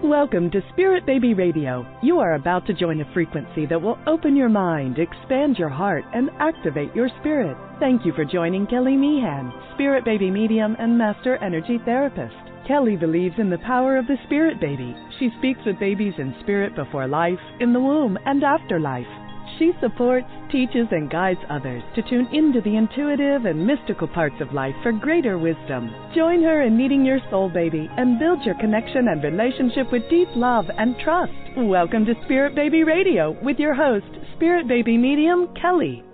Welcome to Spirit Baby Radio. You are about to join a frequency that will open your mind, expand your heart, and activate your spirit. Thank you for joining Kelly Meehan, Spirit Baby Medium and Master Energy Therapist. Kelly believes in the power of the Spirit Baby. She speaks with babies in spirit before life, in the womb, and after life. She supports, teaches, and guides others to tune into the intuitive and mystical parts of life for greater wisdom. Join her in meeting your soul baby and build your connection and relationship with deep love and trust. Welcome to Spirit Baby Radio with your host, Spirit Baby Medium, Kelly.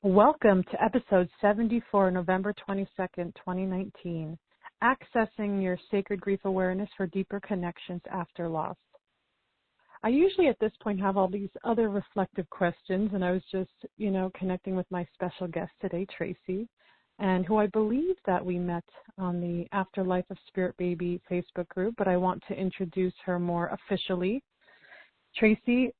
Welcome to episode 74, November 22nd, 2019, Accessing Your Sacred Grief Awareness for Deeper Connections After Loss. I usually at this point have all these other reflective questions, and I was just, connecting with my special guest today, Tracy, and who I believe that we met on the Afterlife of Spirit Baby Facebook group, but I want to introduce her more officially. Tracy,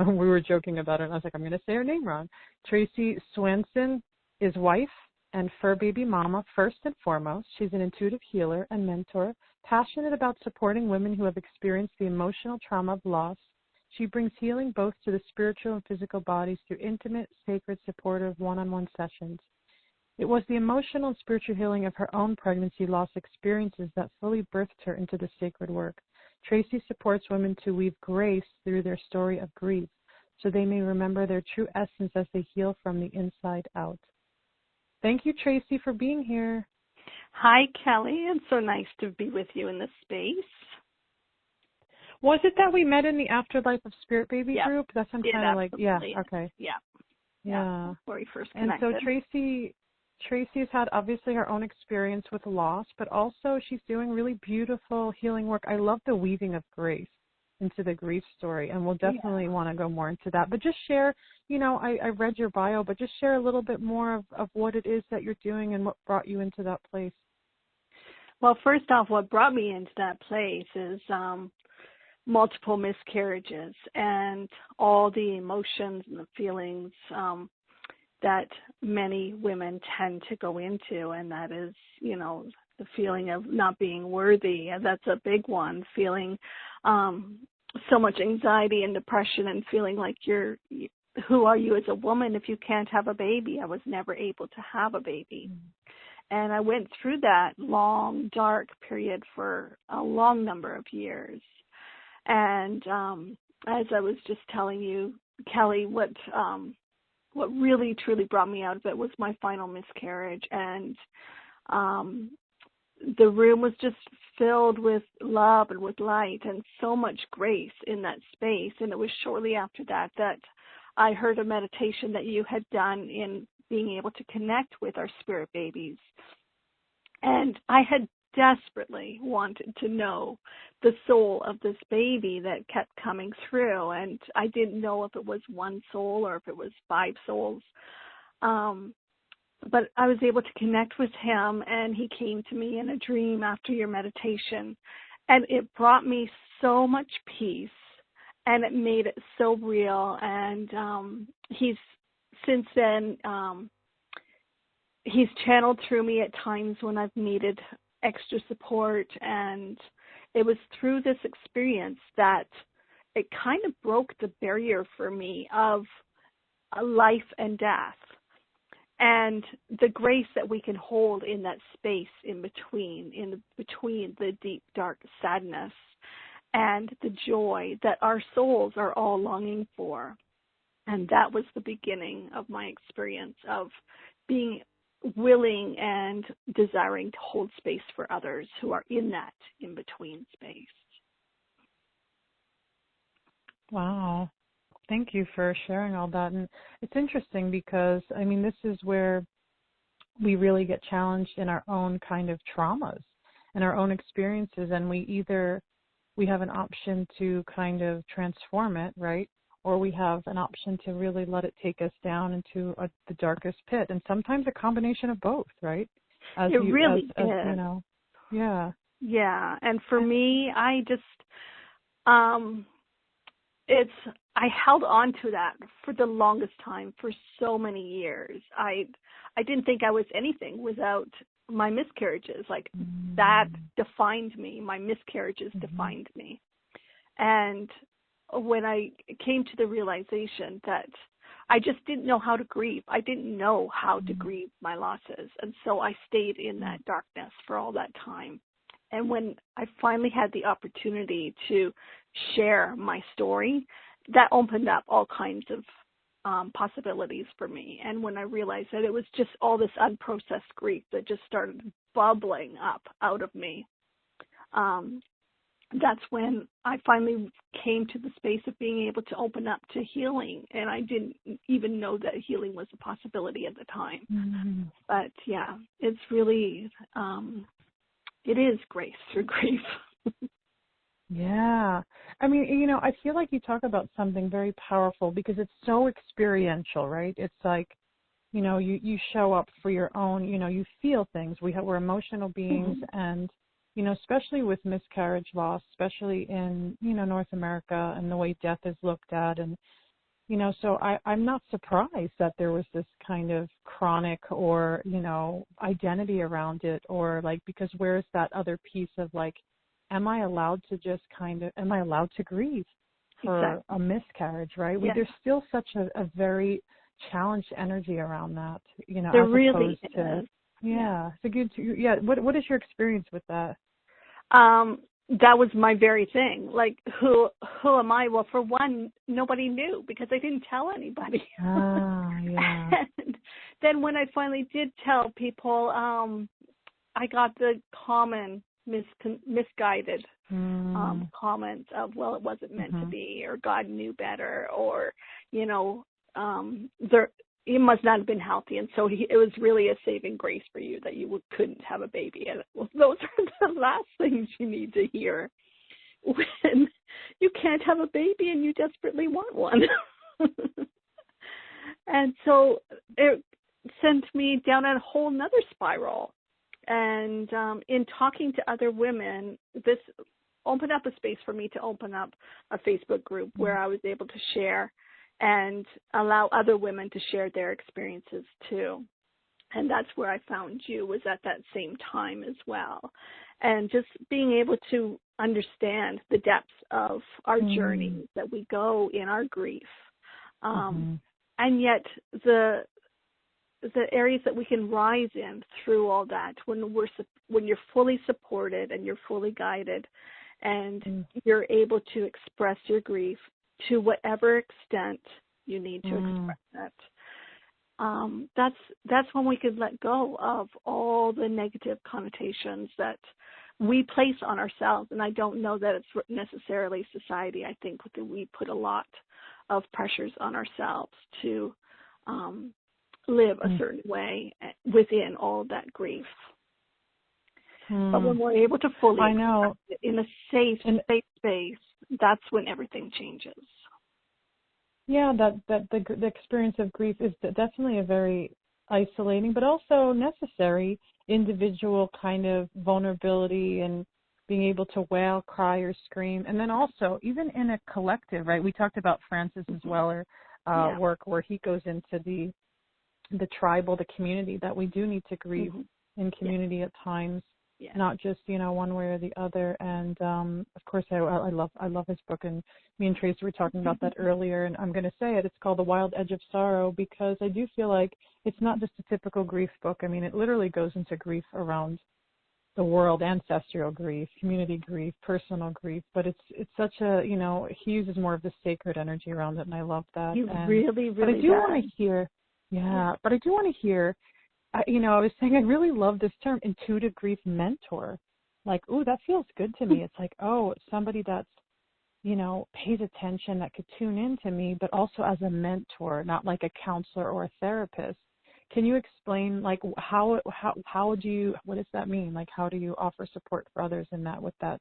we were joking about it, and I was like, I'm going to say her name wrong. Tracy Swenson is wife and fur baby mama first and foremost. She's an intuitive healer and mentor, passionate about supporting women who have experienced the emotional trauma of loss. She brings healing both to the spiritual and physical bodies through intimate, sacred, supportive one-on-one sessions. It was the emotional and spiritual healing of her own pregnancy loss experiences that fully birthed her into the sacred work. Tracy supports women to weave grace through their story of grief so they may remember their true essence as they heal from the inside out. Thank you, Tracy, for being here. Hi, Kelly. It's so nice to be with you in this space. Was it that we met in the Afterlife of Spirit Baby group? That's what I'm kind of like, okay. Yeah. Where we first connected. And so Tracy's had obviously her own experience with loss, but also she's doing really beautiful healing work. I love the weaving of grace into the grief story, and we'll definitely want to go more into that. But just share, I read your bio, but just share a little bit more of what it is that you're doing and what brought you into that place. Well, first off, what brought me into that place is multiple miscarriages and all the emotions and the feelings that many women tend to go into, and that is, the feeling of not being worthy. That's a big one, feeling so much anxiety and depression and feeling like who are you as a woman if you can't have a baby? I was never able to have a baby. Mm-hmm. And I went through that long, dark period for a long number of years. And as I was just telling you, Kelly, what really, truly brought me out of it was my final miscarriage. And the room was just filled with love and with light and so much grace in that space. And it was shortly after that I heard a meditation that you had done in being able to connect with our spirit babies. And I had desperately wanted to know the soul of this baby that kept coming through. And I didn't know if it was one soul or if it was 5 souls. But I was able to connect with him, and he came to me in a dream after your meditation. And it brought me so much peace, and it made it so real. And he's since then, he's channeled through me at times when I've needed extra support. And it was through this experience that it kind of broke the barrier for me of life and death. And the grace that we can hold in that space in between the deep, dark sadness and the joy that our souls are all longing for. And that was the beginning of my experience of being willing and desiring to hold space for others who are in that in-between space. Wow. Thank you for sharing all that. And it's interesting because, this is where we really get challenged in our own kind of traumas and our own experiences. And we have an option to kind of transform it, right? Or we have an option to really let it take us down into the darkest pit. And sometimes a combination of both, right? It really is. Yeah. Yeah. And for me, I just, I held on to that for the longest time, for so many years. I didn't think I was anything without my miscarriages. Like that defined me. My miscarriages defined me. And when I came to the realization that I just didn't know how to grieve, I didn't know how to grieve my losses. And so I stayed in that darkness for all that time. And when I finally had the opportunity to share my story, that opened up all kinds of possibilities for me. And when I realized that it was just all this unprocessed grief that just started bubbling up out of me, that's when I finally came to the space of being able to open up to healing. And I didn't even know that healing was a possibility at the time. But yeah, it's really, it is grace through grief. Yeah. I mean, I feel like you talk about something very powerful because it's so experiential, right? It's like, you show up for your own, you feel things. We're emotional beings, and, especially with miscarriage loss, especially in, North America and the way death is looked at. And, so I'm not surprised that there was this kind of chronic or, identity around it, or like, because where's that other piece of like, am I allowed to grieve for a miscarriage, right? Yes. There's still such a very challenged energy around that, There as really opposed to, is. Yeah. So good. What is your experience with that? That was my very thing. Like, who am I? Well, for one, nobody knew because I didn't tell anybody. Yeah. And then when I finally did tell people, I got the common misguided comments of, well, it wasn't meant to be, or God knew better, or, it must not have been healthy, and so it was really a saving grace for you that you couldn't have a baby. And well, those are the last things you need to hear when you can't have a baby and you desperately want one. And so it sent me down a whole nother spiral. And in talking to other women, this opened up a space for me to open up a Facebook group where I was able to share and allow other women to share their experiences too. And that's where I found you, was at that same time as well. And just being able to understand the depths of our journey that we go in our grief. And yet the areas that we can rise in through all that, when you're fully supported and you're fully guided, and you're able to express your grief to whatever extent you need to express it. That's when we can let go of all the negative connotations that we place on ourselves. And I don't know that it's necessarily society. I think that we put a lot of pressures on ourselves to live a certain way within all of that grief. But when we're able to fully express it in a safe space, that's when everything changes. Yeah, the experience of grief is definitely a very isolating, but also necessary individual kind of vulnerability and being able to wail, cry, or scream. And then also, even in a collective, right? We talked about Francis's Weller work where he goes into the tribal, the community, that we do need to grieve in community at times. Yeah. Not just, one way or the other. And, of course, I love his book. And me and Tracy were talking about that earlier. And I'm going to say it. It's called The Wild Edge of Sorrow, because I do feel like it's not just a typical grief book. I mean, it literally goes into grief around the world, ancestral grief, community grief, personal grief. But it's such a, he uses more of the sacred energy around it. And I love that. Really But I do want to hear, but I do want to hear, I was saying I really love this term, intuitive grief mentor. Like, ooh, that feels good to me. It's like, oh, somebody that's, pays attention, that could tune in to me, but also as a mentor, not like a counselor or a therapist. Can you explain, like, how do you, what does that mean? Like, how do you offer support for others in that, with that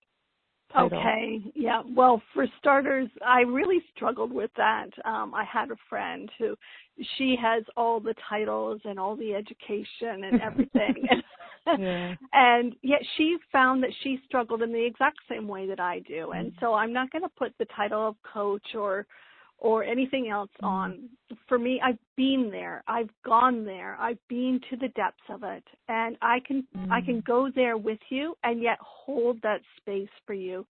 title? Okay, yeah. Well, for starters, I really struggled with that. I had a friend who, she has all the titles and all the education and everything. And yet she found that she struggled in the exact same way that I do. And so I'm not going to put the title of coach or or anything else on. For me, I've been there. I've gone there. I've been to the depths of it. And I can go there with you and yet hold that space for you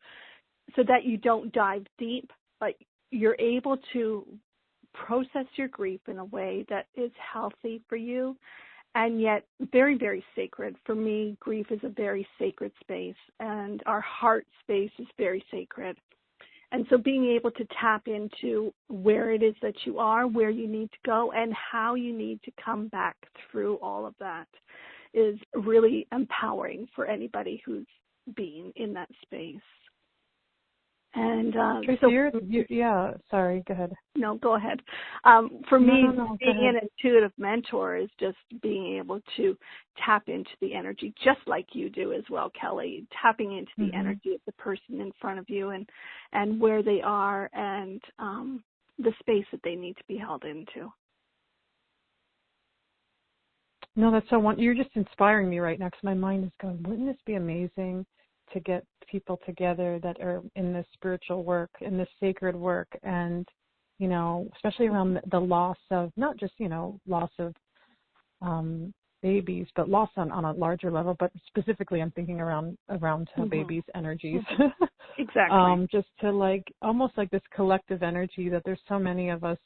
so that you don't dive deep, but you're able to process your grief in a way that is healthy for you and yet very, very sacred. For me, grief is a very sacred space, and our heart space is very sacred. And so being able to tap into where it is that you are, where you need to go, and how you need to come back through all of that is really empowering for anybody who's been in that space. And Tracy, sorry, go ahead. No, go ahead. For me, being an intuitive mentor is just being able to tap into the energy, just like you do as well, Kelly, tapping into the energy of the person in front of you and where they are and the space that they need to be held into. No, that's so wonderful. You're just inspiring me right now because my mind is going, wouldn't this be amazing to get people together that are in this spiritual work, in this sacred work, and, you know, especially around the loss of, not just, you know, loss of babies, but loss on a larger level, but specifically I'm thinking around babies' energies. Exactly. Just to like, almost like this collective energy that there's so many of us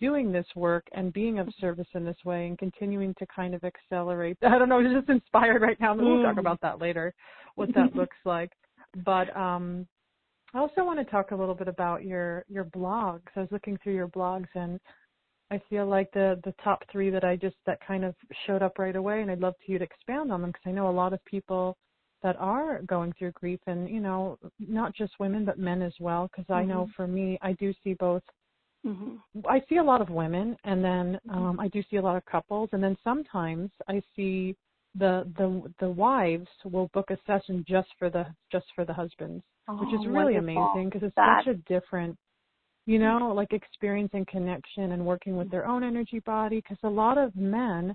doing this work and being of service in this way and continuing to kind of accelerate. I don't know, I'm just inspired right now. We'll talk about that later, what that looks like. But I also want to talk a little bit about your blogs. I was looking through your blogs and I feel like the top three that kind of showed up right away, and I'd love for you to expand on them because I know a lot of people that are going through grief and, you know, not just women but men as well, because I know for me, I do see both. I see a lot of women, and then I do see a lot of couples, and then sometimes I see the wives will book a session just for the husbands, which is really amazing because it's such a different, you know, like experience and connection and working with their own energy body. Because a lot of men,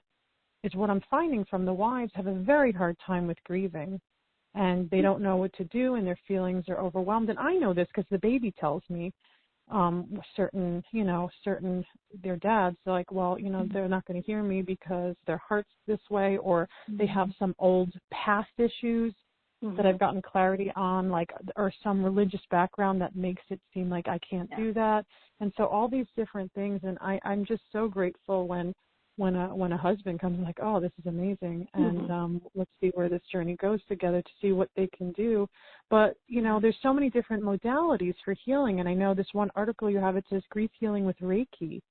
is what I'm finding from the wives, have a very hard time with grieving, and they don't know what to do, and their feelings are overwhelmed. And I know this because the baby tells me. Certain their dads are like, well, you know, they're not going to hear me because their heart's this way, or they have some old past issues that I've gotten clarity on, like, or some religious background that makes it seem like I can't do that. And so all these different things, and I'm just so grateful when a husband comes like, oh, this is amazing, and let's see where this journey goes together to see what they can do. But, you know, there's so many different modalities for healing, and I know this one article you have, it says grief healing with Reiki.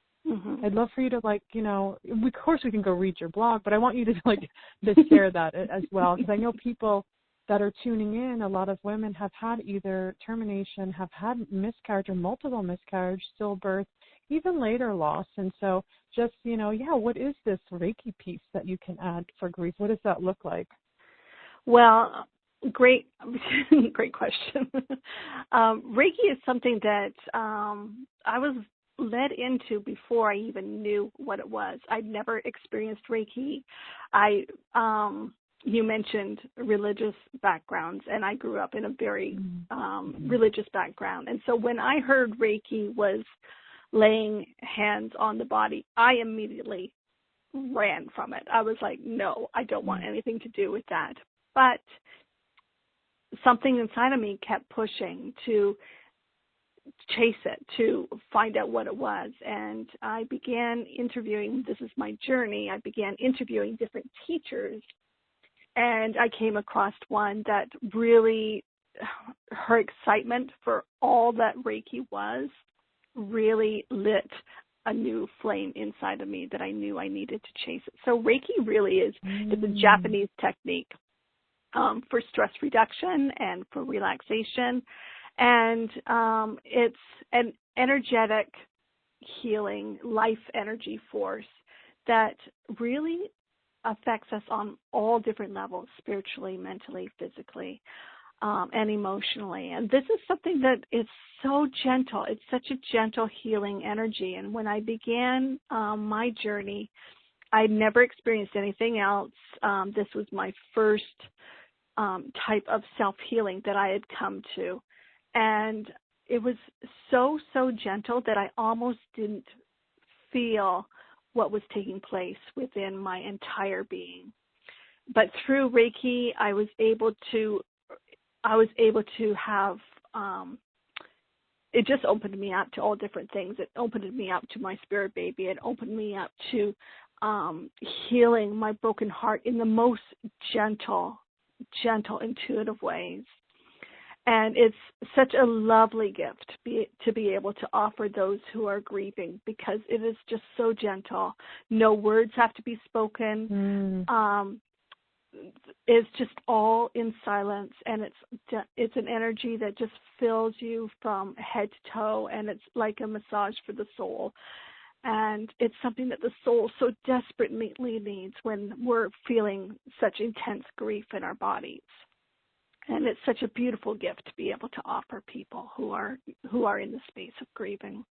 I'd love for you to, like, you know, of course we can go read your blog, but I want you to, like, to share that as well, because I know people that are tuning in, a lot of women have had either termination, have had miscarriage or multiple miscarriage, stillbirth, even later loss. And so just, you know, what is this Reiki piece that you can add for grief? What does that look like? Well, great question. Reiki is something that I was led into before I even knew what it was. I'd never experienced Reiki. You mentioned religious backgrounds, and I grew up in a very religious background. And so when I heard Reiki was laying hands on the body, I immediately ran from it. I was like, no, I don't want anything to do with that. But something inside of me kept pushing to chase it, to find out what it was. And I began interviewing, this is my journey, I began interviewing different teachers. And I came across one that really, her excitement for all that Reiki was really lit a new flame inside of me that I knew I needed to chase it. So Reiki really is a Japanese technique for stress reduction and for relaxation. And it's an energetic healing life energy force that really affects us on all different levels, spiritually, mentally, physically, and emotionally. And this is something that is so gentle. It's such a gentle healing energy. And when I began my journey, I'd never experienced anything else. This was my first type of self-healing that I had come to. And so gentle that I almost didn't feel what was taking place within my entire being. But through Reiki, I was able to have, it just opened me up to all different things. It opened me up to my spirit baby. It opened me up to healing my broken heart in the most gentle, intuitive ways. And it's such a lovely gift to be able to offer those who are grieving, because it is just so gentle. No words have to be spoken. It's just all in silence, and it's an energy that just fills you from head to toe, and it's like a massage for the soul. And it's something that the soul so desperately needs when we're feeling such intense grief in our bodies. And it's such a beautiful gift to be able to offer people who are in the space of grieving.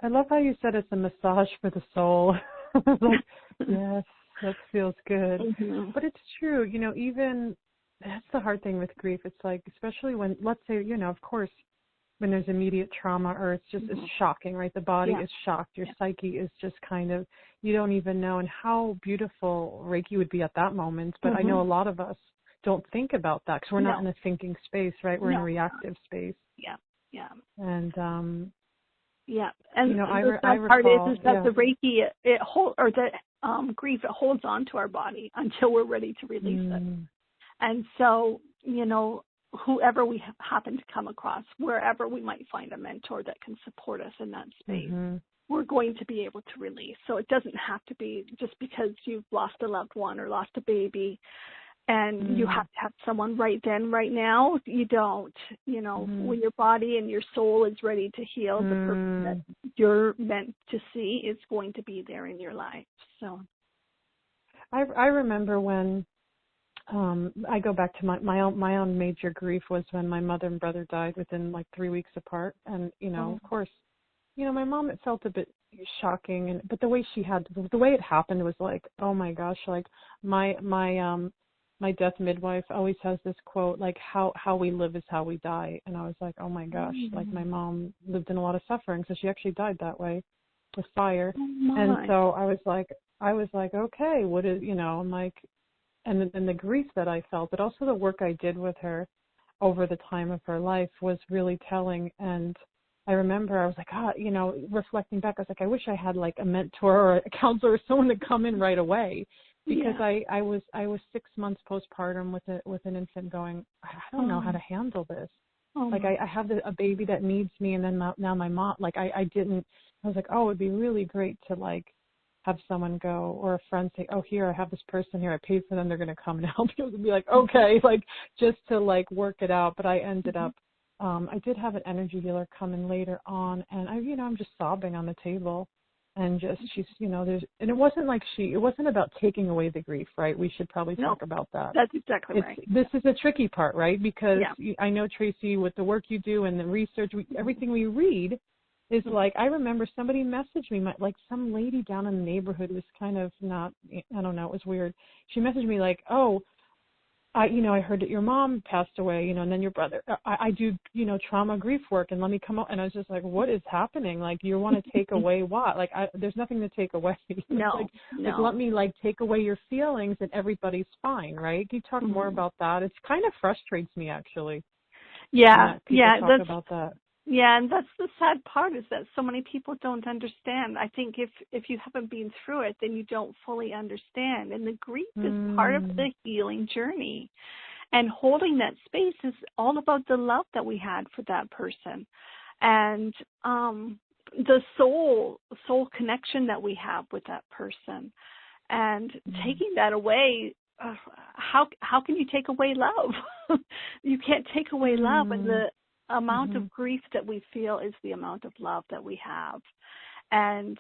I love how you said it's a massage for the soul. Like, yes, that feels good. Mm-hmm. But it's true, even that's the hard thing with grief. It's like, especially when, let's say, of course, when there's immediate trauma, or it's just it's shocking, right? The body is shocked. Your psyche is just kind of, you don't even know. And how beautiful Reiki would be at that moment. But I know a lot of us don't think about that because we're not in a thinking space, right? We're in a reactive space. Yeah. And and the sad part is that the Reiki the grief, it holds on to our body until we're ready to release it. And so whoever we happen to come across, wherever we might find a mentor that can support us in that space, we're going to be able to release. So it doesn't have to be just because you've lost a loved one or lost a baby, and you have to have someone right then, right now. You don't. When your body and your soul is ready to heal, the person that you're meant to see is going to be there in your life. So I remember when I go back to my own major grief was when my mother and brother died within like 3 weeks apart. And, of course, my mom, it felt a bit shocking. But the way it happened was like, oh my gosh, like my death midwife always has this quote, like, how we live is how we die. And I was like, oh my gosh, like my mom lived in a lot of suffering. So she actually died that way with fire. And so I was like, okay, what is, I'm like, and then the grief that I felt, but also the work I did with her over the time of her life was really telling. And I remember I was like, reflecting back, I was like, I wish I had like a mentor or a counselor or someone to come in right away, because I was 6 months postpartum with an infant going, I don't know how to handle this. Like I have a baby that needs me, and then now my mom, like I was like, oh, it'd be really great to like have someone go, or a friend say, oh, here, I have this person here, I paid for them, they're going to come and help you. And be like, okay, like just to like work it out. But I ended up, I did have an energy healer come in later on, and I'm just sobbing on the table, and just, she's, and it wasn't like it wasn't about taking away the grief, right? We should probably talk about that. That's exactly right. This is the tricky part, right? Because I know, Tracy, with the work you do and the research, everything we read, is like, I remember somebody messaged me, like some lady down in the neighborhood was kind of not, I don't know, it was weird. She messaged me like, oh, I heard that your mom passed away, and then your brother, I do, trauma grief work, and let me come out. And I was just like, what is happening? Like, you want to take away what? Like, there's nothing to take away. No. Like, let me like take away your feelings and everybody's fine, right? Can you talk more about that? It kind of frustrates me, actually. Talk about that. Yeah, and that's the sad part, is that so many people don't understand. I think if you haven't been through it, then you don't fully understand. And the grief is part of the healing journey. And holding that space is all about the love that we had for that person. And the soul connection that we have with that person. And taking that away, how can you take away love? You can't take away love, and the amount of grief that we feel is the amount of love that we have. And,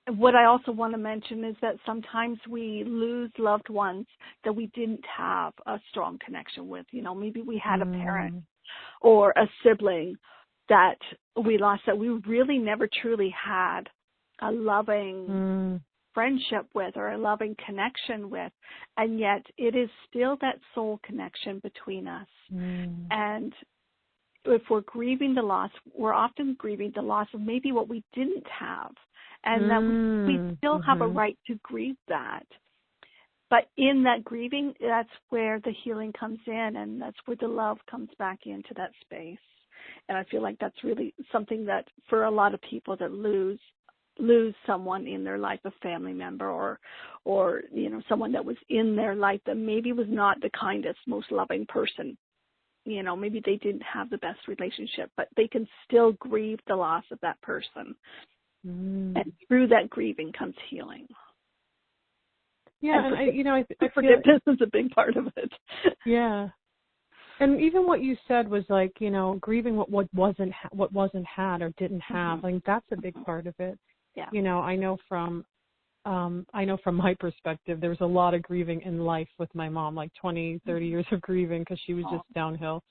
what I also want to mention is that sometimes we lose loved ones that we didn't have a strong connection with. Maybe we had a parent or a sibling that we lost, that we really never truly had a loving friendship with or a loving connection with, and yet it is still that soul connection between us. And if we're grieving the loss, we're often grieving the loss of maybe what we didn't have, and that we still have a right to grieve that. But in that grieving, that's where the healing comes in, and that's where the love comes back into that space. And I feel like that's really something that for a lot of people that lose someone in their life, a family member or someone that was in their life that maybe was not the kindest, most loving person. Maybe they didn't have the best relationship, but they can still grieve the loss of that person. And through that grieving comes healing. Yeah, and I forgiveness is a big part of it. Yeah. And even what you said was like, grieving what wasn't had or didn't have. I think that's a big part of it. Yeah. I know from my perspective, there was a lot of grieving in life with my mom, like 20, 30 years of grieving because she was just downhill.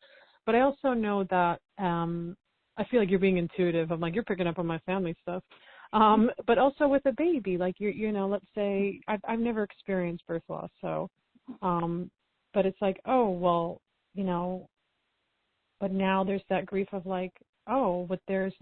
But I also know that I feel like you're being intuitive. I'm like, you're picking up on my family stuff. But also with a baby, like let's say I've never experienced birth loss. So, but it's like, oh, well, but now there's that grief of like, oh, but it's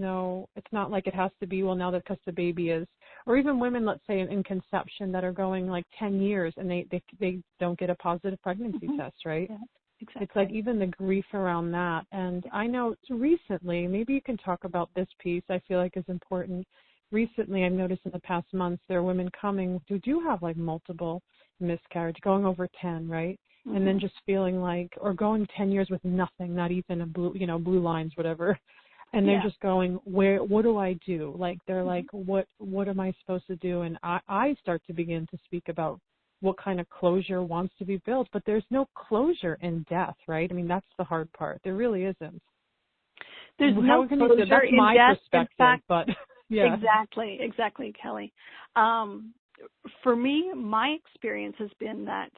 not like it has to be, well, now that because the baby is, or even women, let's say in conception that are going like 10 years and they don't get a positive pregnancy test, right? Yeah, exactly. It's like even the grief around that. And I know recently, maybe you can talk about this piece I feel like is important. Recently, I've noticed in the past months, there are women coming who do have like multiple miscarriage, going over 10, right? And then just feeling like, or going 10 years with nothing, not even a blue lines, whatever. And they're just going, what do I do? Like, they're like, what am I supposed to do? And I start to begin to speak about what kind of closure wants to be built, but there's no closure in death, right? I mean, that's the hard part. There really isn't. There's no closure in death. That's my perspective, but yeah. Exactly, Kelly. For me, my experience has been that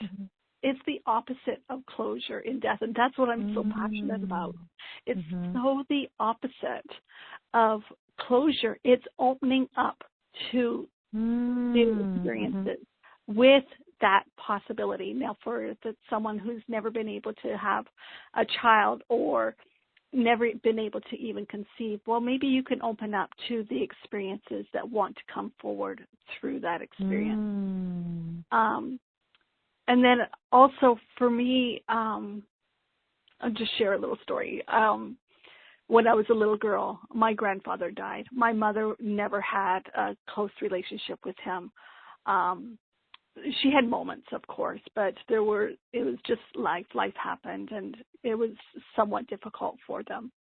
it's the opposite of closure in death, and that's what I'm so passionate about. It's so the opposite of closure. It's opening up to new experiences with that possibility. Now, for someone who's never been able to have a child or never been able to even conceive, well, maybe you can open up to the experiences that want to come forward through that experience. And then also for me, I'll just share a little story. When I was a little girl, my grandfather died. My mother never had a close relationship with him. She had moments, of course, but it was just life happened, and it was somewhat difficult for them.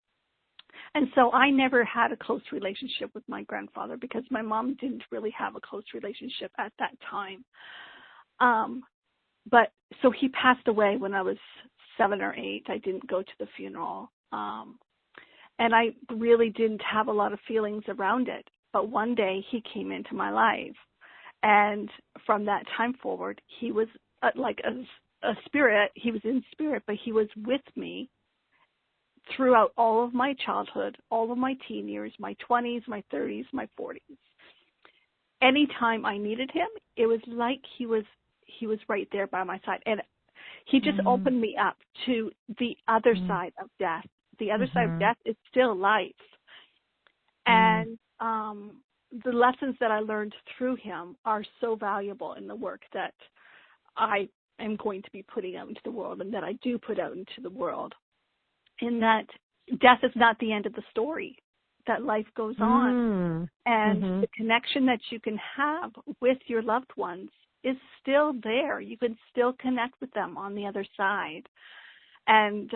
And so I never had a close relationship with my grandfather because my mom didn't really have a close relationship at that time. But so he passed away when I was 7 or 8. I didn't go to the funeral. And I really didn't have a lot of feelings around it. But one day he came into my life. And from that time forward, he was like a spirit. He was in spirit, but he was with me throughout all of my childhood, all of my teen years, my 20s, my 30s, my 40s. Anytime I needed him, it was like he was right there by my side. And he just opened me up to the other side of death. The other side of death is still life. And the lessons that I learned through him are so valuable in the work that I am going to be putting out into the world and that I do put out into the world, in that death is not the end of the story, that life goes on. And the connection that you can have with your loved ones is still there. You can still connect with them on the other side. And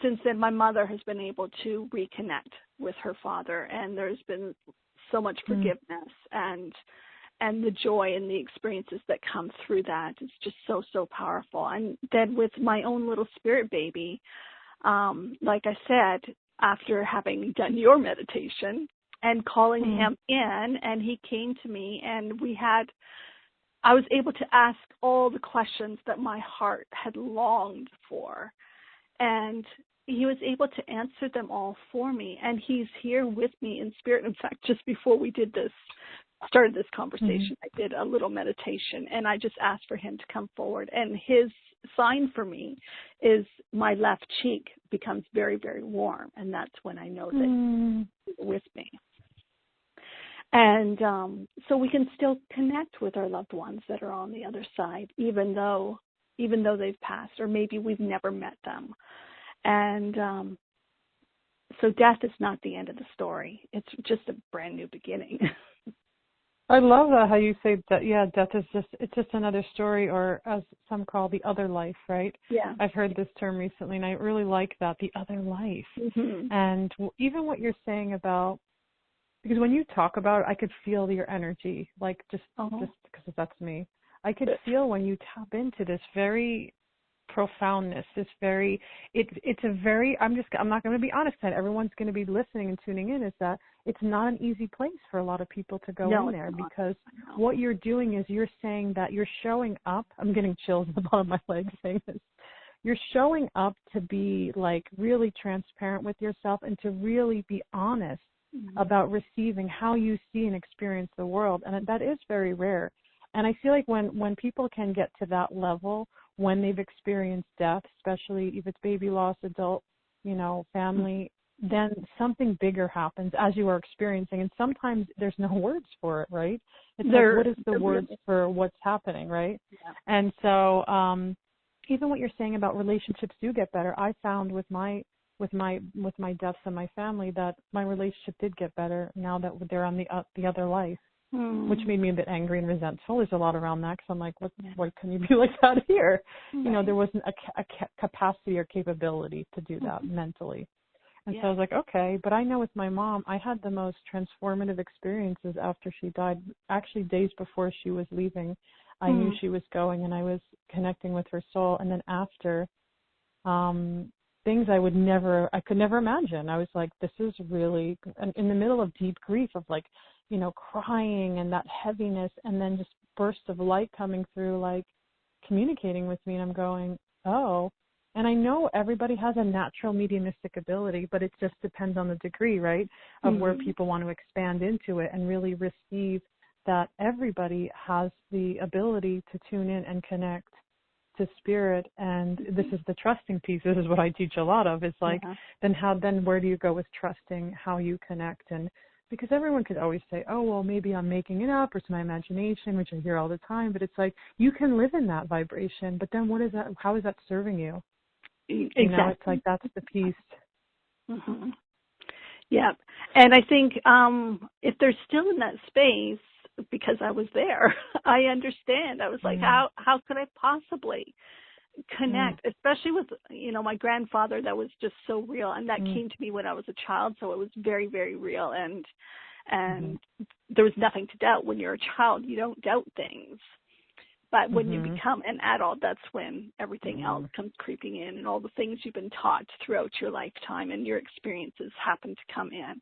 since then, my mother has been able to reconnect with her father, and there's been so much forgiveness and the joy and the experiences that come through that. It's just so powerful. And then with my own little spirit baby, like I said, after having done your meditation and calling him in, and he came to me, and I was able to ask all the questions that my heart had longed for. And he was able to answer them all for me. And he's here with me in spirit. In fact, just before we started this conversation, I did a little meditation, and I just asked for him to come forward. And his sign for me is my left cheek becomes very, very warm, and that's when I know that he's with me. And so we can still connect with our loved ones that are on the other side, even though they've passed, or maybe we've never met them. And so death is not the end of the story. It's just a brand new beginning. I love that, how you say that. Yeah, death is it's just another story, or as some call, the other life, right? Yeah. I've heard this term recently, and I really like that, the other life. Mm-hmm. And even what you're saying about, because when you talk about it, I could feel your energy, like just because that's me. I could feel when you tap into this very profoundness, this very, it's a very, I'm not going to be honest, and everyone's going to be listening and tuning in, is that it's not an easy place for a lot of people to go in there, because what you're doing is you're saying that you're showing up. I'm getting chills in the bottom of my legs saying this. You're showing up to be like really transparent with yourself and to really be honest about receiving how you see and experience the world. And that is very rare. And I feel like when people can get to that level, when they've experienced death, especially if it's baby loss, adult, family, then something bigger happens as you are experiencing. And sometimes there's no words for it, right? It's like, what is the words for what's happening, right? Yeah. And so even what you're saying about relationships do get better. I found with my deaths in my family that my relationship did get better now that they're on the other life. Which made me a bit angry and resentful. There's a lot around that, because I'm like, what can you be like that here? Right. There wasn't a capacity or capability to do that mentally. And so I was like, okay. But I know with my mom, I had the most transformative experiences after she died. Actually, days before she was leaving, I knew she was going, and I was connecting with her soul. And then after, things I could never imagine. I was like, this is really, in the middle of deep grief of like, crying and that heaviness, and then just bursts of light coming through, like communicating with me. And I'm going, oh, and I know everybody has a natural mediumistic ability, but it just depends on the degree, right, of where people want to expand into it and really receive that everybody has the ability to tune in and connect to spirit. And this is the trusting piece. This is what I teach a lot of. It's like, then where do you go with trusting how you connect? And because everyone could always say, oh, well, maybe I'm making it up, or it's my imagination, which I hear all the time. But it's like, you can live in that vibration, but then what is that? How is that serving you? Exactly. It's like, that's the piece. Mm-hmm. Yeah. And I think if they're still in that space, because I was there, I understand. I was like, how could I possibly connect, especially with, my grandfather? That was just so real. And that came to me when I was a child. So it was very, very real. And there was nothing to doubt. When you're a child, you don't doubt things. But when you become an adult, that's when everything else comes creeping in, and all the things you've been taught throughout your lifetime and your experiences happen to come in.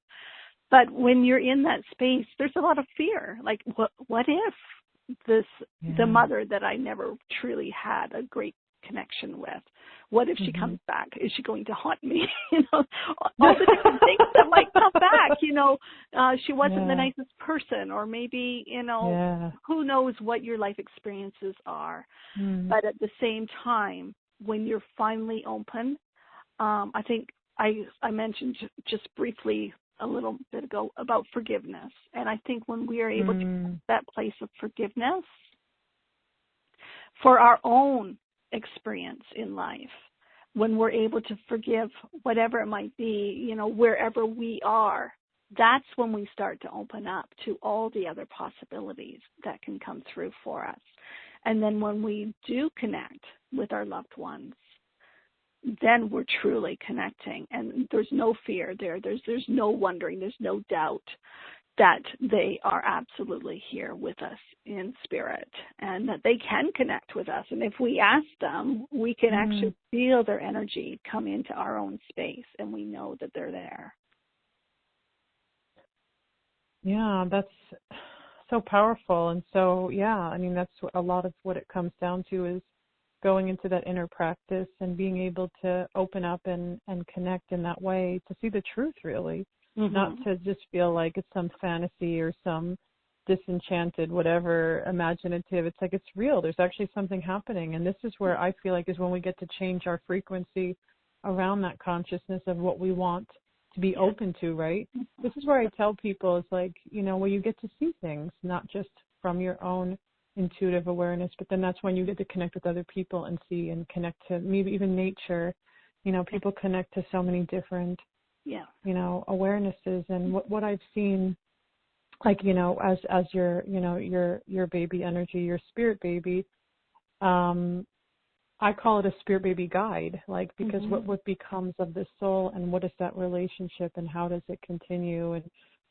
But when you're in that space, there's a lot of fear. Like, what if the mother that I never truly had a great connection with, what if she comes back? Is she going to haunt me? All the different things that might come back. She wasn't the nicest person, or maybe, who knows what your life experiences are. But at the same time, when you're finally open, I think I mentioned just briefly a little bit ago about forgiveness. And I think when we are able to get to that place of forgiveness for our own experience in life, when we're able to forgive whatever it might be, wherever we are, that's when we start to open up to all the other possibilities that can come through for us. And then when we do connect with our loved ones, then we're truly connecting, and there's no fear there. There's no wondering. There's no doubt that they are absolutely here with us in spirit, and that they can connect with us. And if we ask them, we can actually feel their energy come into our own space, and we know that they're there. Yeah, that's so powerful. And so, that's a lot of what it comes down to, is going into that inner practice and being able to open up and connect in that way, to see the truth, really. Not to just feel like it's some fantasy or some disenchanted, whatever, imaginative. It's like it's real. There's actually something happening. And this is where I feel like is when we get to change our frequency around that consciousness of what we want to be open to, right? This is where I tell people is like, where you get to see things, not just from your own intuitive awareness, but then that's when you get to connect with other people and see and connect to maybe even nature. People connect to so many different, awarenesses. And what I've seen, like, as your baby energy, your spirit baby, I call it a spirit baby guide, like, because what becomes of the soul and what is that relationship and how does it continue and,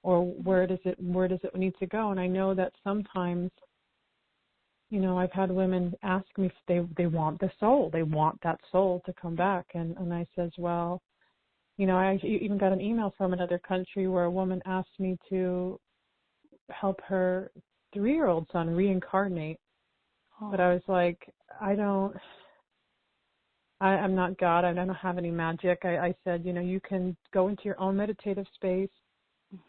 or where does it need to go? And I know that sometimes, I've had women ask me if they want the soul, they want that soul to come back. And I says, well, I even got an email from another country where a woman asked me to help her 3-year-old son reincarnate. Oh. But I was like, I'm not God. I don't have any magic. I said, you can go into your own meditative space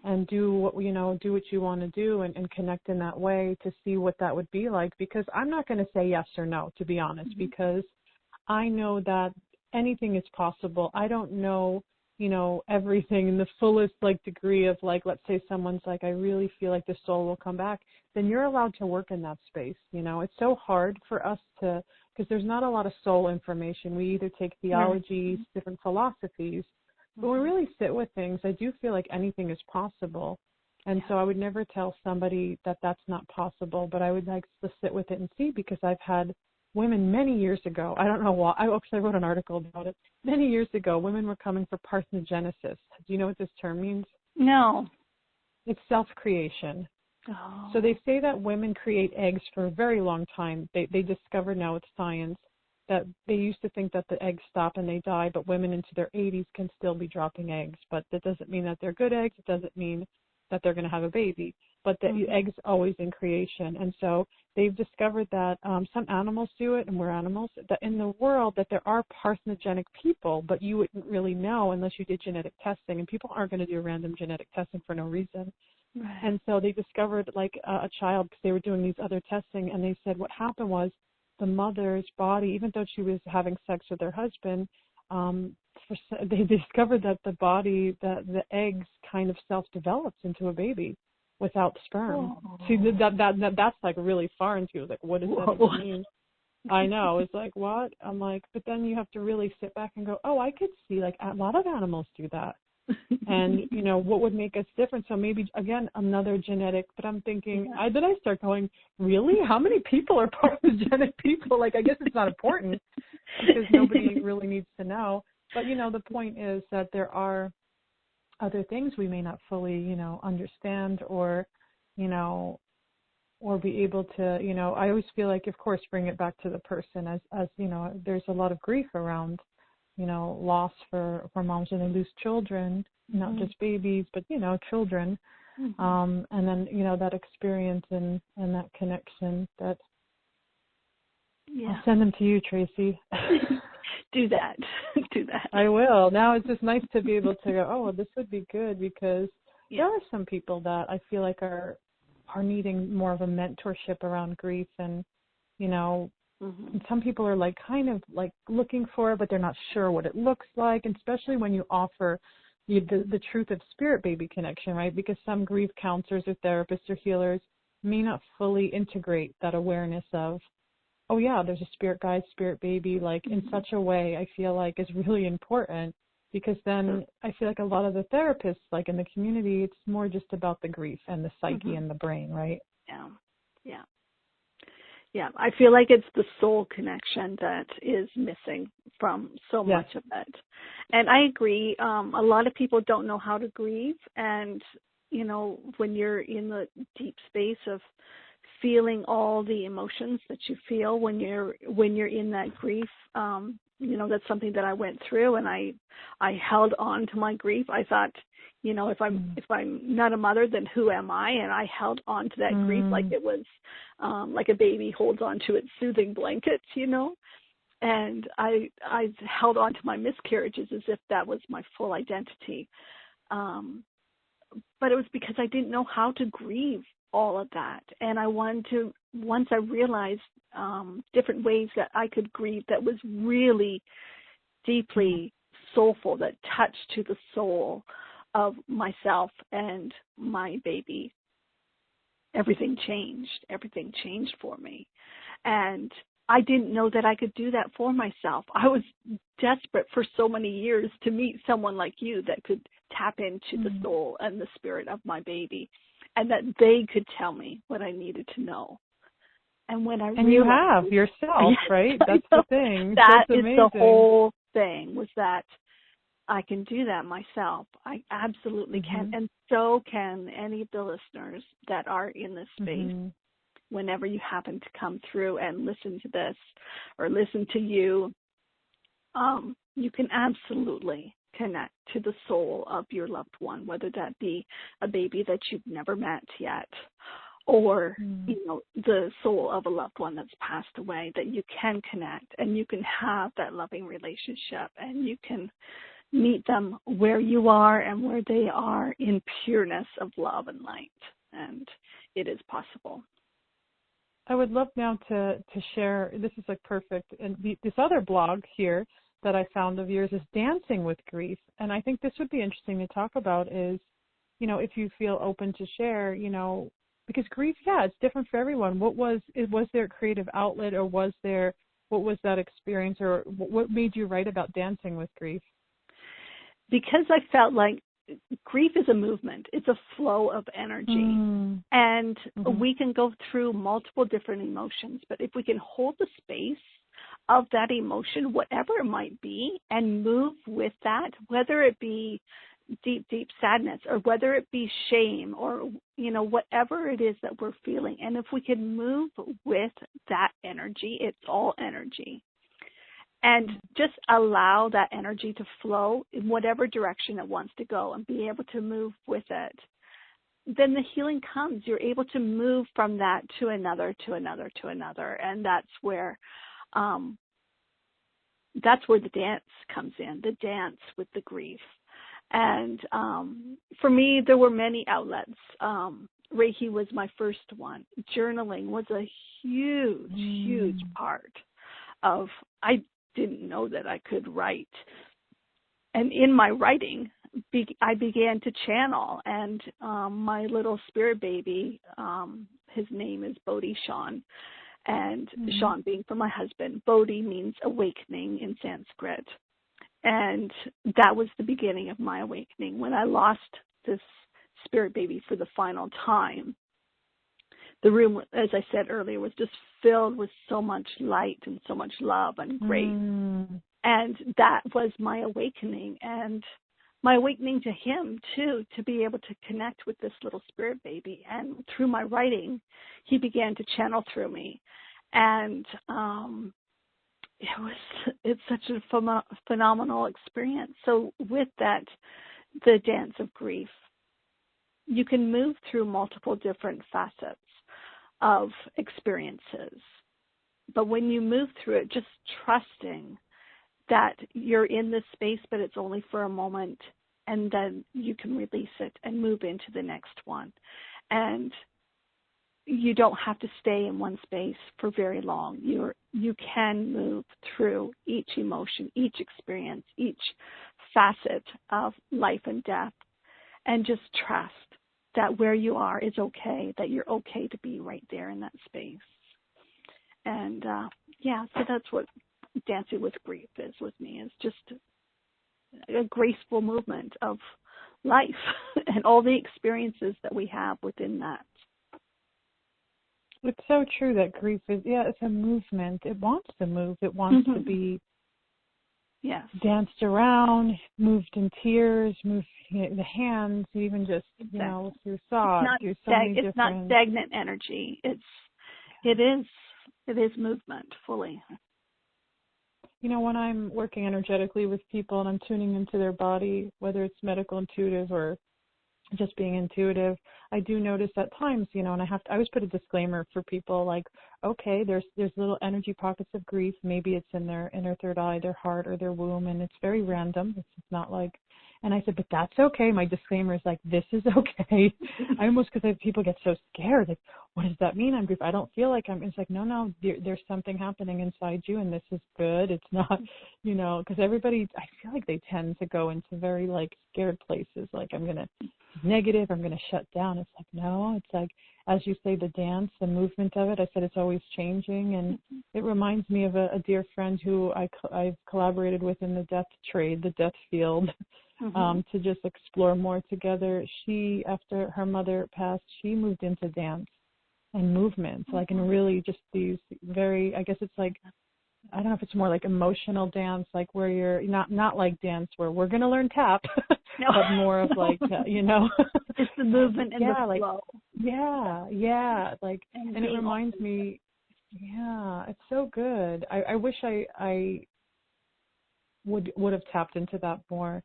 and do what you want to do and connect in that way to see what that would be like. Because I'm not going to say yes or no, to be honest, because I know that anything is possible. I don't know, everything in the fullest degree of let's say someone's like, I really feel like the soul will come back. Then you're allowed to work in that space. It's so hard for us to, because there's not a lot of soul information. We either take theologies, different philosophies, but when we really sit with things, I do feel like anything is possible. And so I would never tell somebody that that's not possible, but I would like to sit with it and see, because I've had women many years ago, I don't know why, I actually wrote an article about it. Many years ago, women were coming for parthenogenesis. Do you know what this term means? No. It's self-creation. Oh. So they say that women create eggs for a very long time. They discovered now with science that they used to think that the eggs stop and they die, but women into their 80s can still be dropping eggs. But that doesn't mean that they're good eggs. It doesn't mean that they're going to have a baby. But the eggs always in creation. And so they've discovered that some animals do it, and we're animals, that in the world that there are parthenogenic people, but you wouldn't really know unless you did genetic testing. And people aren't going to do random genetic testing for no reason. Right. And so they discovered a child, because they were doing these other testing, and they said what happened was the mother's body, even though she was having sex with her husband, they discovered that the body, the eggs kind of self-develops into a baby without sperm. Whoa. See, that's really foreign to you. Like, what does that even mean? I know. It's like, what? I'm like, but then you have to really sit back and go, oh, I could see a lot of animals do that. And, what would make us different? So maybe, again, another genetic, but I'm thinking, then I start going, really? How many people are parthenogenic people? I guess it's not important because nobody really needs to know. But, the point is that there are other things we may not fully, understand or be able to, I always feel like, of course, bring it back to the person as there's a lot of grief around, loss for moms when they lose children, not just babies, but, children. And then, that experience and that connection that I'll send them to you, Tracy. Do that. I will. Now it's just nice to be able to go, oh, well, this would be good, because there are some people that I feel like are needing more of a mentorship around grief, and, and some people are kind of looking for it, but they're not sure what it looks like, and especially when you offer the truth of spirit baby connection, right? Because some grief counselors or therapists or healers may not fully integrate that awareness of, oh yeah, there's a spirit guide, spirit baby, in such a way I feel like is really important, because then I feel like a lot of the therapists, in the community, it's more just about the grief and the psyche and the brain, right? Yeah, I feel like it's the soul connection that is missing from so much of it. And I agree. A lot of people don't know how to grieve. And, when you're in the deep space of feeling all the emotions that you feel when you're in that grief, that's something that I went through, and I held on to my grief. I thought, if I'm not a mother, then who am I? And I held on to that grief like it was like a baby holds on to its soothing blanket, And I held on to my miscarriages as if that was my full identity. But it was because I didn't know how to grieve all of that. And I wanted to, once I realized different ways that I could grieve that was really deeply soulful, that touched to the soul of myself and my baby, everything changed. Everything changed for me. And I didn't know that I could do that for myself. I was desperate for so many years to meet someone like you that could tap into the soul and the spirit of my baby, and that they could tell me what I needed to know. And when I realized, you have yourself, right? That's the thing. That That's is amazing. the whole thing, was that I can do that myself. I absolutely can. And so can any of the listeners that are in this space. Whenever you happen to come through and listen to this or listen to you, you can absolutely connect to the soul of your loved one, whether that be a baby that you've never met yet, or the soul of a loved one that's passed away, that you can connect and you can have that loving relationship, and you can meet them where you are and where they are, in pureness of love and light. And it is possible. I would love now to share, this is like perfect, and this other blog here that I found of yours is Dancing with Grief. And I think this would be interesting to talk about is, if you feel open to share, because grief, it's different for everyone. Was there a creative outlet, or what was that experience, or what made you write about dancing with grief? Because I felt like grief is a movement. It's a flow of energy. And we can go through multiple different emotions, but if we can hold the space of that emotion, whatever it might be, and move with that, whether it be deep, deep sadness, or whether it be shame, or, whatever it is that we're feeling. And if we can move with that energy, it's all energy. And just allow that energy to flow in whatever direction it wants to go, and be able to move with it. Then the healing comes. You're able to move from that to another, to another, to another. And that's where the dance comes in, the dance with the grief. And for me, there were many outlets. Reiki was my first one. Journaling was a huge, huge part of, I didn't know that I could write. And in my writing, I began to channel. And my little spirit baby, his name is Bodhi Sean. And Sean being for my husband. Bodhi means awakening in Sanskrit. And that was the beginning of my awakening. When I lost this spirit baby for the final time, the room, as I said earlier, was just filled with so much light and so much love and grace. And that was my awakening, and my awakening to him, too, to be able to connect with this little spirit baby. And through my writing, he began to channel through me. And it's such a phenomenal experience. So with that, the dance of grief, you can move through multiple different facets of experiences. But when you move through it, just trusting that you're in this space, but it's only for a moment, and then you can release it and move into the next one. And you don't have to stay in one space for very long. You can move through each emotion, each experience, each facet of life and death, and just trust that where you are is okay, that you're okay to be right there in that space. And so that's what Dancing with Grief is with me, is just a graceful movement of life and all the experiences that we have within that. It's so true that grief is, it's a movement. It wants to move. It wants to be danced around, moved in tears, moved the hands, even just, through thought. It's not stagnant energy. It is movement fully. When I'm working energetically with people and I'm tuning into their body, whether it's medical intuitive or just being intuitive, I do notice at times, and I always put a disclaimer for people, like, okay, there's little energy pockets of grief. Maybe it's in their inner third eye, their heart, or their womb, and it's very random. It's not like, And I said, but that's okay. My disclaimer is like, this is okay. I almost, because people get so scared, like, what does that mean? I'm grief. I don't feel like I'm, it's like, no, there's something happening inside you and this is good. It's not, because everybody, I feel like they tend to go into very like scared places. Like I'm going to negative, I'm going to shut down. It's like, no, it's like, as you say, the dance, the movement of it. I said it's always changing. And it reminds me of a dear friend who I've collaborated with in the death trade, the death field, to just explore more together. She, after her mother passed, she moved into dance and movement, like, and really just these very, I guess it's like, I don't know if it's more like emotional dance, like where you're not like dance where we're going to learn tap, but more of like, it's the movement and the like, flow. Yeah. Like, and it reminds me, it's so good. I wish I would have tapped into that more.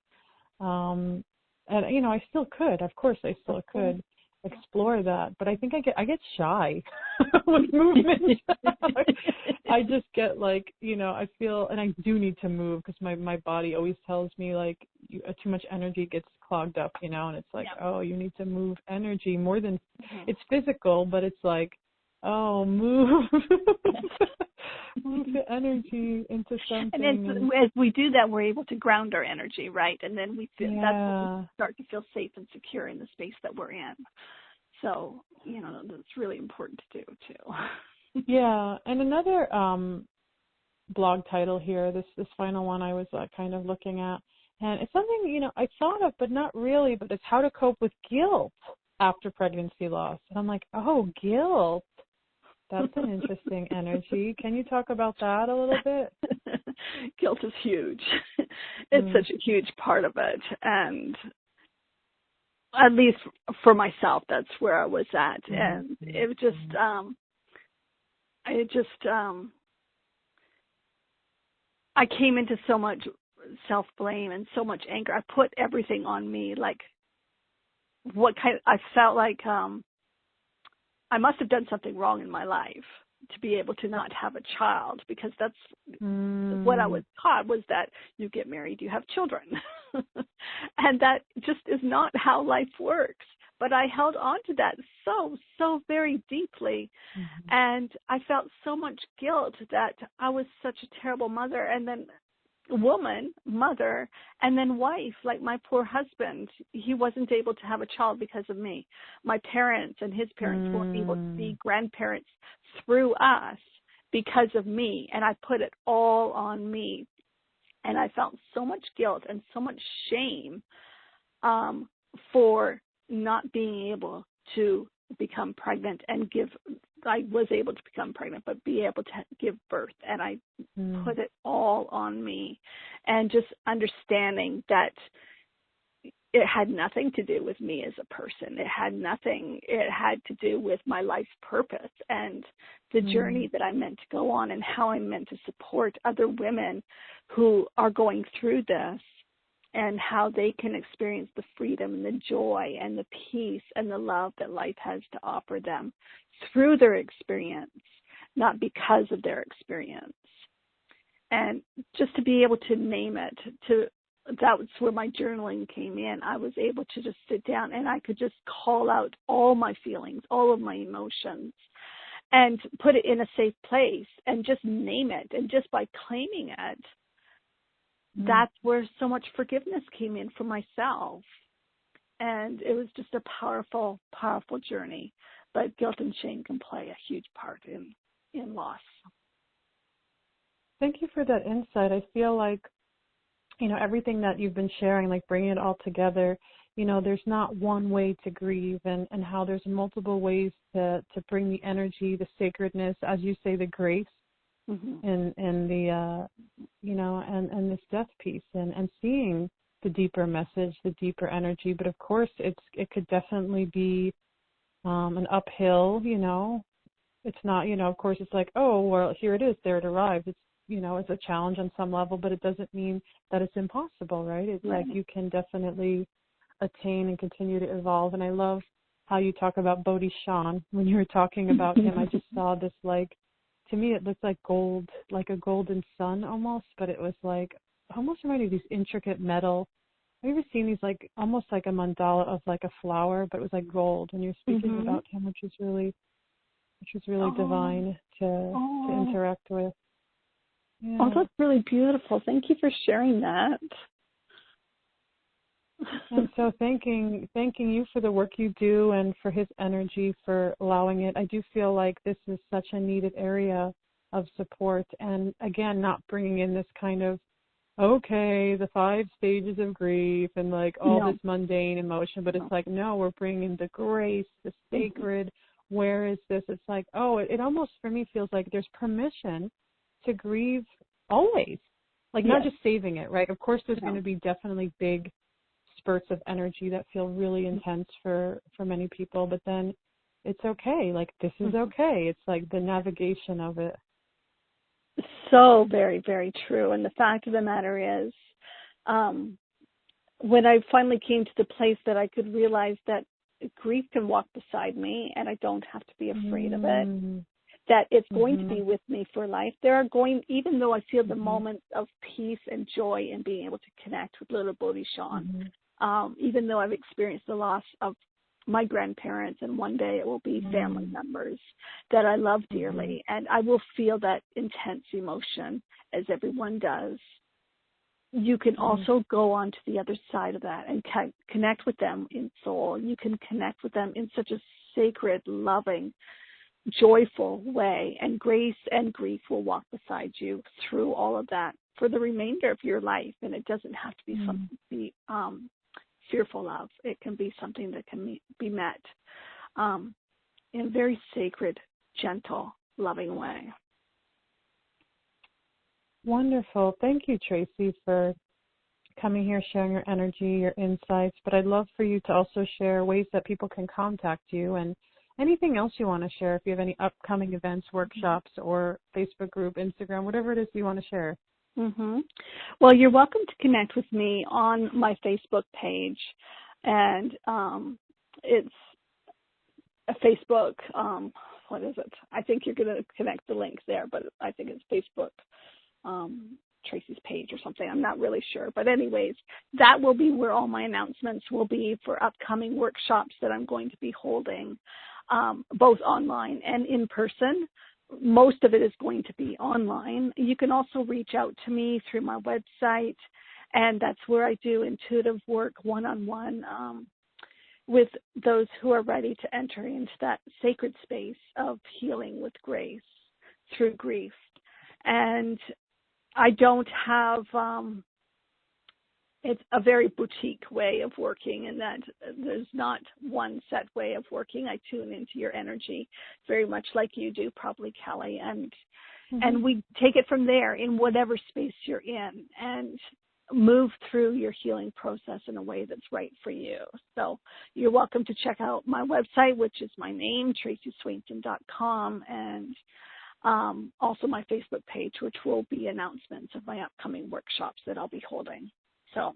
And, I still could, of course I still could explore that, but I think I get shy with movement. I just get like, I feel, and I do need to move because my body always tells me like too much energy gets clogged up, and it's like, oh, you need to move energy more than it's physical, but it's like, oh, move the energy into something. And as we do that, we're able to ground our energy, right? And then we feel that's when we start to feel safe and secure in the space that we're in. So, that's really important to do too. Yeah, and another blog title here, this final one I was kind of looking at, and it's something, I thought of, but not really, but it's how to cope with guilt after pregnancy loss. And I'm like, oh, guilt. That's an interesting energy. Can you talk about that a little bit? Guilt is huge. It's such a huge part of it. And at least for myself, that's where I was at. And it I came into so much self-blame and so much anger. I put everything on me. Like, I felt like, I must have done something wrong in my life to be able to not have a child, because that's what I was taught, was that you get married, you have children. And that just is not how life works. But I held on to that so very deeply. And I felt so much guilt that I was such a terrible mother, and then mother, and then wife. Like my poor husband, he wasn't able to have a child because of me. My parents and his parents weren't able to be grandparents through us because of me, and I put it all on me. And I felt so much guilt and so much shame for not being able to become pregnant and I was able to become pregnant, but be able to give birth. And I put it all on me, and just understanding that it had nothing to do with me as a person. It had to do with my life's purpose and the journey that I'm meant to go on, and how I'm meant to support other women who are going through this, and how they can experience the freedom and the joy and the peace and the love that life has to offer them through their experience, not because of their experience. And just to be able to name it, that was where my journaling came in. I was able to just sit down and I could just call out all my feelings, all of my emotions, and put it in a safe place and just name it. And just by claiming it, that's where so much forgiveness came in for myself. And it was just a powerful, powerful journey. But guilt and shame can play a huge part in loss. Thank you for that insight. I feel like, everything that you've been sharing, like bringing it all together, there's not one way to grieve, and how there's multiple ways to bring the energy, the sacredness, as you say, the grace, and the, and this death piece, and seeing the deeper message, the deeper energy. But of course, it could definitely be an uphill, it's not, of course it's like, oh, well, here it is, there it arrived. It's, it's a challenge on some level, but it doesn't mean that it's impossible, right? It's like you can definitely attain and continue to evolve. And I love how you talk about Bodhi Shan. When you were talking about him, I just saw this, like, to me it looked like gold, like a golden sun almost, but it was like almost reminded of these intricate metal Have you ever seen these, like, almost like a mandala of like a flower, but it was like gold when you're speaking about him, which is really divine to interact with. Yeah. Oh, that's really beautiful. Thank you for sharing that. And so thanking you for the work you do and for his energy, for allowing it. I do feel like this is such a needed area of support. And again, not bringing in this kind of, okay, the 5 stages of grief and like all this mundane emotion, but it's like, no, we're bringing the grace, the sacred. Where is this? It's like, it almost for me feels like there's permission to grieve always, like not just saving it, right? Of course, there's going to be definitely big spurts of energy that feel really intense for many people, but then it's okay. Like, this is okay. It's like the navigation of it. So very, very true. And the fact of the matter is, when I finally came to the place that I could realize that grief can walk beside me and I don't have to be afraid of it, that it's going to be with me for life. There are even though I feel the moments of peace and joy in being able to connect with little Bodhi Sean, even though I've experienced the loss of my grandparents, and one day it will be family members that I love dearly, and I will feel that intense emotion as everyone does. You can also go on to the other side of that and connect with them in soul. You can connect with them in such a sacred, loving, joyful way, and grace and grief will walk beside you through all of that for the remainder of your life. And it doesn't have to be something to be fearful of. It can be something that can be met in a very sacred, gentle, loving way. Wonderful. Thank you, Tracy, for coming here, sharing your energy, your insights. But I'd love for you to also share ways that people can contact you and anything else you want to share. If you have any upcoming events, workshops, or Facebook group, Instagram, whatever it is you want to share. Well, you're welcome to connect with me on my Facebook page. And it's a Facebook, what is it? I think you're going to connect the link there, but I think it's Facebook. Tracy's page or something. I'm not really sure. But anyways, that will be where all my announcements will be for upcoming workshops that I'm going to be holding, both online and in person. Most of it is going to be online. You can also reach out to me through my website, and that's where I do intuitive work one-on-one with those who are ready to enter into that sacred space of healing with grace through grief. And I don't have, it's a very boutique way of working in that there's not one set way of working. I tune into your energy very much like you do, probably, Kelly. And we take it from there in whatever space you're in and move through your healing process in a way that's right for you. So you're welcome to check out my website, which is my name, TracySwenson.com, and also my Facebook page, which will be announcements of my upcoming workshops that I'll be holding. So,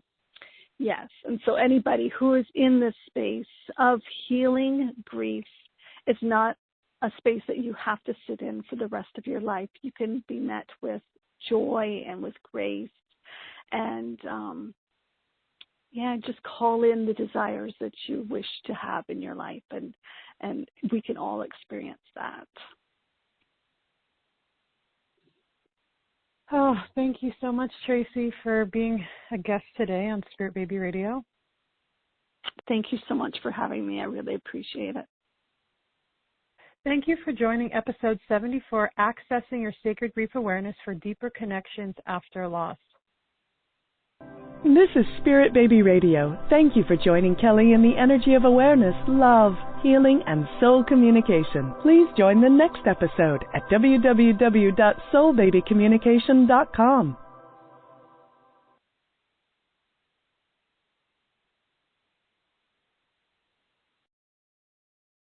yes. And so anybody who is in this space of healing grief, it's not a space that you have to sit in for the rest of your life. You can be met with joy and with grace. And, just call in the desires that you wish to have in your life. And we can all experience that. Oh, thank you so much, Tracy, for being a guest today on Spirit Baby Radio. Thank you so much for having me. I really appreciate it. Thank you for joining episode 74, Accessing Your Sacred Grief Awareness for Deeper Connections After Loss. This is Spirit Baby Radio. Thank you for joining Kelly in the energy of awareness, love, healing, and soul communication. Please join the next episode at www.soulbabycommunication.com.